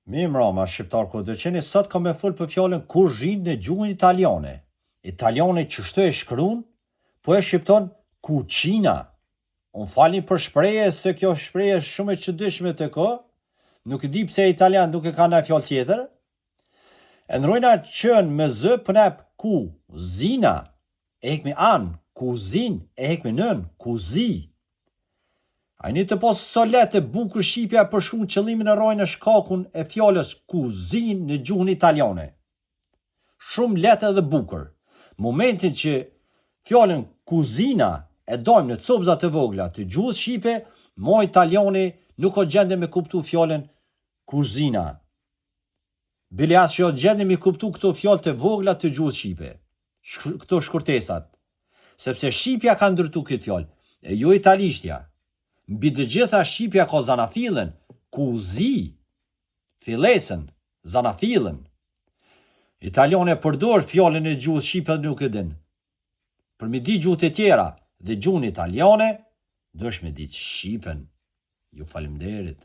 Mi mrama, shqiptar kur të qeni, sot ka me fol për fjallën kuzhinë në gjuhën italiane. Italiane që shto e shkruan, po e shqipton kuqina. Unë falni për shpreje, se kjo shpreje shumë e çuditshme të ko, nuk di pse italian nuk e ka në fjallë tjetër. E nrojna qën me zë pënep kuzina, e hek me an, kuzin, e hek me nën, kuzi. A një të posë solet e bukur shqipja për shumë qëllimin e rojnë në shkakun e fjallës kuzin në gjuhën italiane. Shumë letë edhe bukur. Momentin që fjallën kuzina e dojmë në copëzat të vogla të gjuhës shqipe, mo italiani nuk o gjende me kuptu fjallën kuzina. Bile as që o gjende me kuptu këto fjallë të vogla të gjuhës shqipe. Këto shkurtesat. Sepse shqipja ka ndërtu këtë fjallë, e jo italishtja. Mbi të gjitha shqipja ka zanafillën, kuzi, filesën, zanafillën. Italiane përdor fjallën e gjuhës shqipe nuk e din. Për mi di gjuhët e tjera dhe gjuhën italiane, dësh me ditë shqipen. Ju falemderit.